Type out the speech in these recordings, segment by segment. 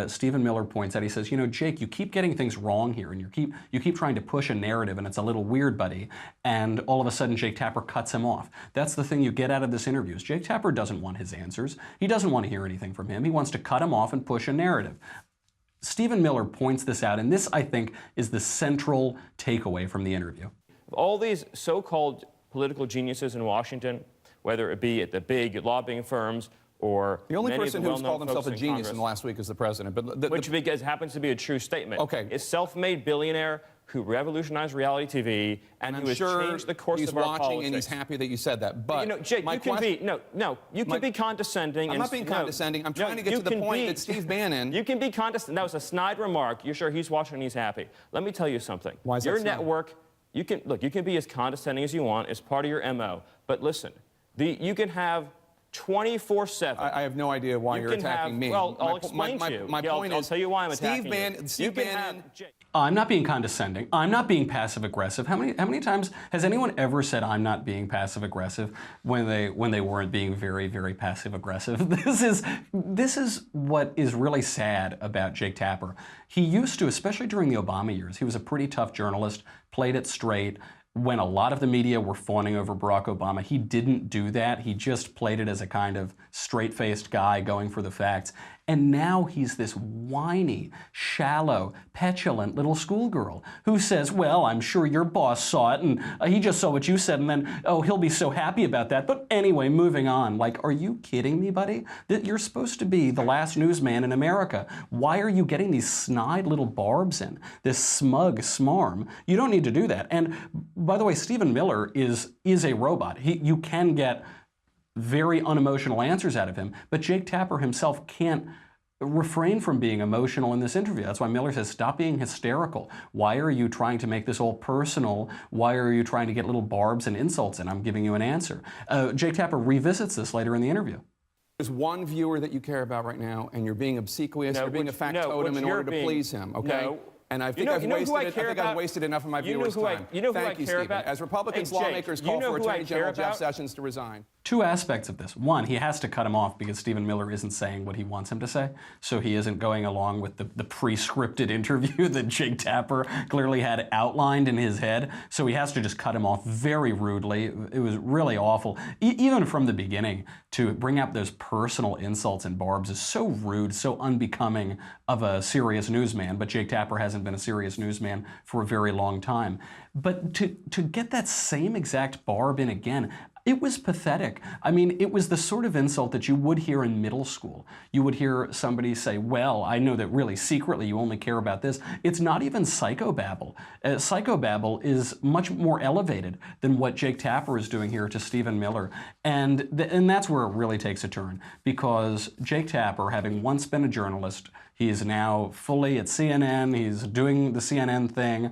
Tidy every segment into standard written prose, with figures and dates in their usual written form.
Stephen Miller points out, he says, you know, Jake, you keep getting things wrong here, and you keep trying to push a narrative, and it's a little weird, buddy. And all of a sudden, Jake Tapper cuts him off. That's the thing you get out of this interview. Is Jake Tapper doesn't want his answers. He doesn't want to hear anything from him. He wants to cut him off and push a narrative. Stephen Miller points this out, and this, I think, is the central takeaway from the interview. All these so-called political geniuses in Washington, whether it be at the big lobbying firms or the only person who's called himself a genius in the last week is the president. But which happens to be a true statement. Okay. A self-made billionaire who revolutionized reality TV and who has changed the course of our politics. He's watching and he's happy that you said that. But you know, Jake, you can be condescending. I'm not being condescending. I'm trying to get to the point that Steve Bannon. You can be condescending. That was a snide remark. You're sure he's watching and he's happy. Let me tell you something. Why is that your snide? network, you can be as condescending as you want. It's part of your MO. But listen, you can have 24/7. I have no idea why you're attacking me. Well, I'll explain to you. My point is, I'll tell you why I'm attacking you. Steve Bannon. I'm not being condescending. I'm not being passive-aggressive. How many times has anyone ever said I'm not being passive-aggressive when they weren't being very, very passive-aggressive? This is what is really sad about Jake Tapper. He used to, especially during the Obama years, he was a pretty tough journalist, played it straight. When a lot of the media were fawning over Barack Obama, he didn't do that. He just played it as a kind of straight-faced guy going for the facts. And now he's this whiny, shallow, petulant little schoolgirl who says, well, I'm sure your boss saw it, and he just saw what you said, and then, oh, he'll be so happy about that. But anyway, moving on. Like, are you kidding me, buddy? You're supposed to be the last newsman in America. Why are you getting these snide little barbs in? This smug smarm? You don't need to do that. And by the way, Stephen Miller is a robot. You can get very unemotional answers out of him, but Jake Tapper himself can't refrain from being emotional in this interview. That's why Miller says, stop being hysterical. Why are you trying to make this all personal? Why are you trying to get little barbs and insults in? I'm giving you an answer. Jake Tapper revisits this later in the interview. There's one viewer that you care about right now, and you're being obsequious, you're being a factotum in order to please him, okay? No. And I think I've wasted enough of my viewers' time. Thank you, Stephen. As Republicans, lawmakers call for Attorney General Jeff Sessions to resign. Two aspects of this. One, he has to cut him off because Stephen Miller isn't saying what he wants him to say, so he isn't going along with the pre-scripted interview that Jake Tapper clearly had outlined in his head, so he has to just cut him off very rudely. It was really awful. Even from the beginning, to bring up those personal insults and barbs is so rude, so unbecoming of a serious newsman, but Jake Tapper hasn't been a serious newsman for a very long time. But to get that same exact barb in again, it was pathetic. I mean, it was the sort of insult that you would hear in middle school. You would hear somebody say, well, I know that really secretly you only care about this. It's not even psychobabble. Psychobabble is much more elevated than what Jake Tapper is doing here to Stephen Miller. And that's where it really takes a turn, because Jake Tapper, having once been a journalist, he's now fully at CNN, he's doing the CNN thing.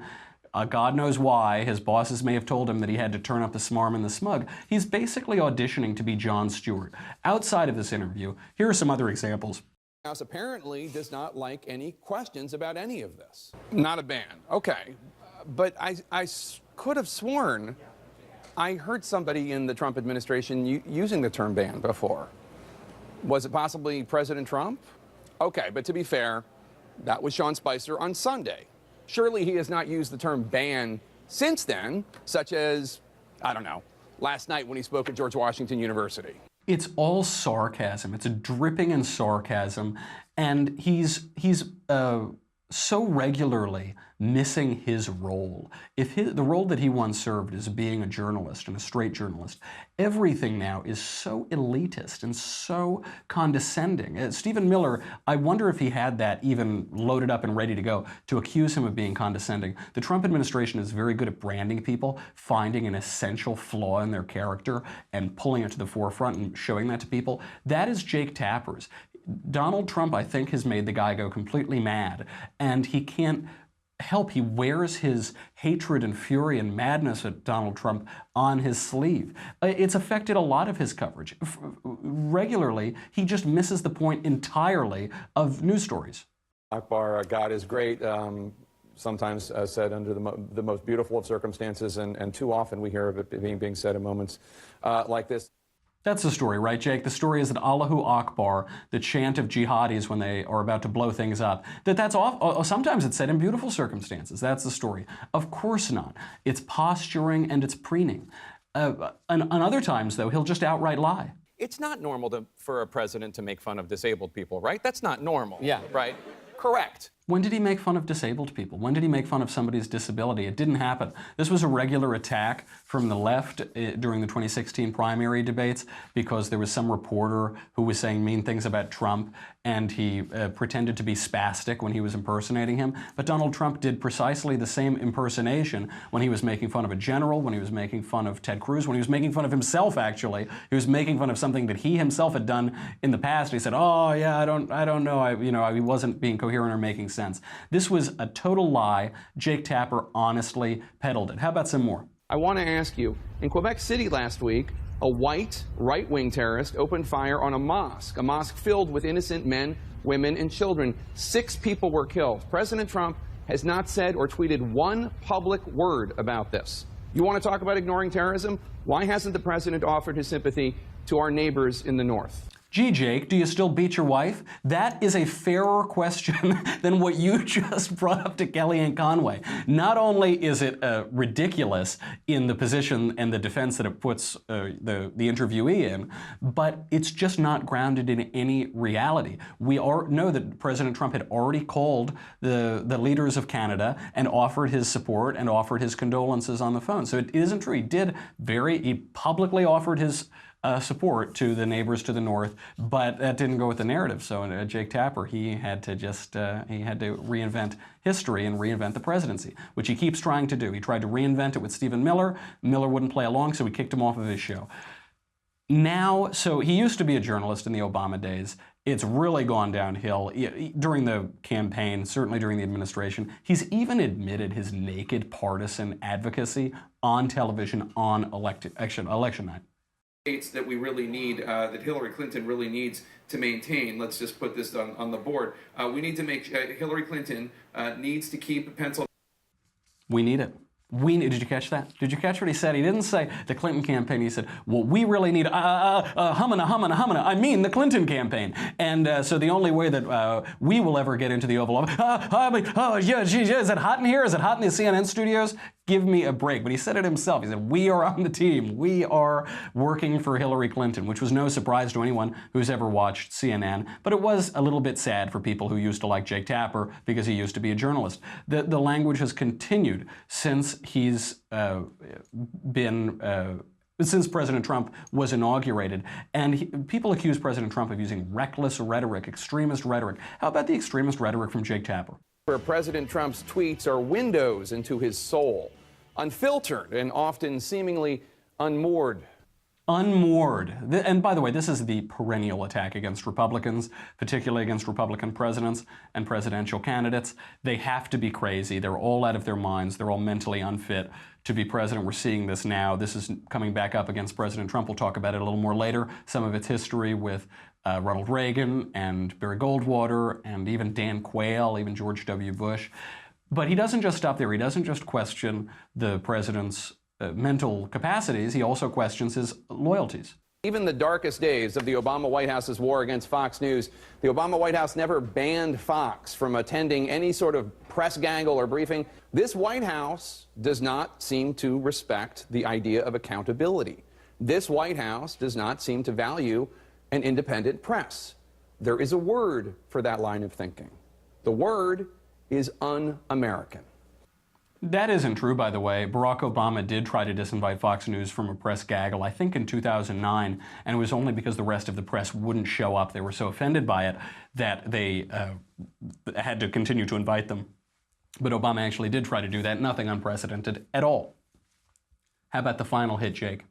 God knows why. His bosses may have told him that he had to turn up the smarm and the smug. He's basically auditioning to be Jon Stewart. Outside of this interview, here are some other examples. House apparently does not like any questions about any of this. Not a ban. Okay. But I could have sworn I heard somebody in the Trump administration using the term ban before. Was it possibly President Trump? Okay, but to be fair, that was Sean Spicer on Sunday. Surely he has not used the term ban since then, such as, I don't know, last night when he spoke at George Washington University. It's all sarcasm. It's dripping in sarcasm, and he's so regularly missing his role. If the role that he once served is being a journalist and a straight journalist, everything now is so elitist and so condescending. Stephen Miller, I wonder if he had that even loaded up and ready to go to accuse him of being condescending. The Trump administration is very good at branding people, finding an essential flaw in their character and pulling it to the forefront and showing that to people. That is Jake Tapper's. Donald Trump, I think, has made the guy go completely mad, and he can't help. He wears his hatred and fury and madness at Donald Trump on his sleeve. It's affected a lot of his coverage. Regularly, he just misses the point entirely of news stories. Akbar, God is great, sometimes said under the most beautiful of circumstances, and too often we hear of it being said in moments like this. That's the story, right, Jake? The story is that Allahu Akbar, the chant of jihadis when they are about to blow things up, that's off. Sometimes it's said in beautiful circumstances. That's the story. Of course not. It's posturing and it's preening. And other times, though, he'll just outright lie. It's not normal for a president to make fun of disabled people, right? That's not normal. Yeah. Right? Correct. When did he make fun of disabled people? When did he make fun of somebody's disability? It didn't happen. This was a regular attack from the left during the 2016 primary debates because there was some reporter who was saying mean things about Trump, and he pretended to be spastic when he was impersonating him. But Donald Trump did precisely the same impersonation when he was making fun of a general, when he was making fun of Ted Cruz, when he was making fun of himself, actually. He was making fun of something that he himself had done in the past. He said, oh, yeah, I don't know. He wasn't being coherent or making sense. This was a total lie. Jake Tapper honestly peddled it. How about some more? I want to ask you, in Quebec City last week, a white right-wing terrorist opened fire on a mosque filled with innocent men, women, and children. 6 people were killed. President Trump has not said or tweeted one public word about this. You want to talk about ignoring terrorism? Why hasn't the president offered his sympathy to our neighbors in the north? Gee, Jake, do you still beat your wife? That is a fairer question than what you just brought up to Kellyanne Conway. Not only is it ridiculous in the position and the defense that it puts the interviewee in, but it's just not grounded in any reality. We know that President Trump had already called the leaders of Canada and offered his support and offered his condolences on the phone. So it isn't true. He publicly offered his support to the neighbors to the north, but that didn't go with the narrative. So Jake Tapper, he had to reinvent history and reinvent the presidency, which he keeps trying to do. He tried to reinvent it with Stephen Miller. Miller wouldn't play along, so we kicked him off of his show. Now, so he used to be a journalist in the Obama days. It's really gone downhill during the campaign, certainly during the administration. He's even admitted his naked partisan advocacy on television on election night. That we really need, that Hillary Clinton really needs to maintain. Let's just put this on the board. We need to make Hillary Clinton needs to keep Pennsylvania. We need it. Did you catch that? Did you catch what he said? He didn't say the Clinton campaign. He said, well, we really need humana. I mean the Clinton campaign. And so the only way that we will ever get into the Oval Office, is it hot in here? Is it hot in the CNN studios? Give me a break. But he said it himself. He said, we are on the team. We are working for Hillary Clinton, which was no surprise to anyone who's ever watched CNN. But it was a little bit sad for people who used to like Jake Tapper because he used to be a journalist. The language has continued since he's since President Trump was inaugurated. And people accuse President Trump of using reckless rhetoric, extremist rhetoric. How about the extremist rhetoric from Jake Tapper? Where President Trump's tweets are windows into his soul, unfiltered and often seemingly unmoored. Unmoored. And by the way, this is the perennial attack against Republicans, particularly against Republican presidents and presidential candidates. They have to be crazy. They're all out of their minds. They're all mentally unfit to be president. We're seeing this now. This is coming back up against President Trump. We'll talk about it a little more later. Some of its history with Ronald Reagan and Barry Goldwater and even Dan Quayle, even George W. Bush. But he doesn't just stop there. He doesn't just question the president's mental capacities. He also questions his loyalties. Even the darkest days of the Obama White House's war against Fox News, the Obama White House never banned Fox from attending any sort of press gaggle or briefing. This White House does not seem to respect the idea of accountability. This White House does not seem to value an independent press. There is a word for that line of thinking. The word is un-American. That isn't true, by the way. Barack Obama did try to disinvite Fox News from a press gaggle, I think in 2009, and it was only because the rest of the press wouldn't show up. They were so offended by it that they had to continue to invite them. But Obama actually did try to do that. Nothing unprecedented at all. How about the final hit, Jake?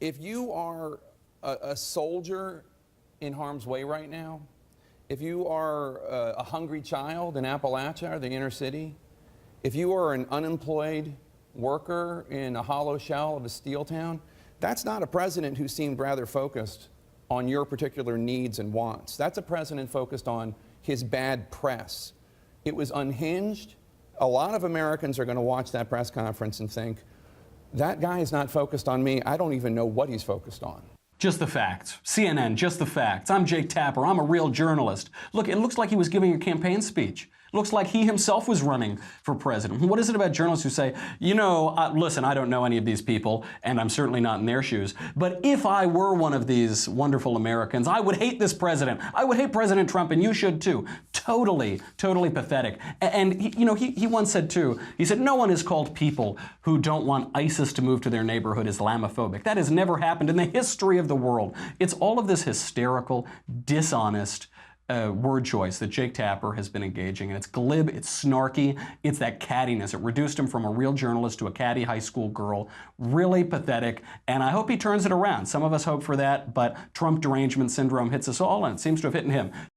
If you are a soldier in harm's way right now, if you are a hungry child in Appalachia or the inner city, if you are an unemployed worker in a hollow shell of a steel town, that's not a president who seemed rather focused on your particular needs and wants. That's a president focused on his bad press. It was unhinged. A lot of Americans are going to watch that press conference and think, that guy is not focused on me. I don't even know what he's focused on. Just the facts. CNN, just the facts. I'm Jake Tapper. I'm a real journalist. Look, it looks like he was giving a campaign speech. It looks like he himself was running for president. What is it about journalists who say, you know, listen, I don't know any of these people, and I'm certainly not in their shoes, but if I were one of these wonderful Americans, I would hate this president. I would hate President Trump, and you should too. Totally, totally pathetic. And he once said too, he said, no one has called people who don't want ISIS to move to their neighborhood Islamophobic. That has never happened in the history of the world. It's all of this hysterical, dishonest, word choice that Jake Tapper has been engaging in. It's glib, it's snarky, it's that cattiness. It reduced him from a real journalist to a catty high school girl. Really pathetic, and I hope he turns it around. Some of us hope for that, but Trump derangement syndrome hits us all, and it seems to have hit him.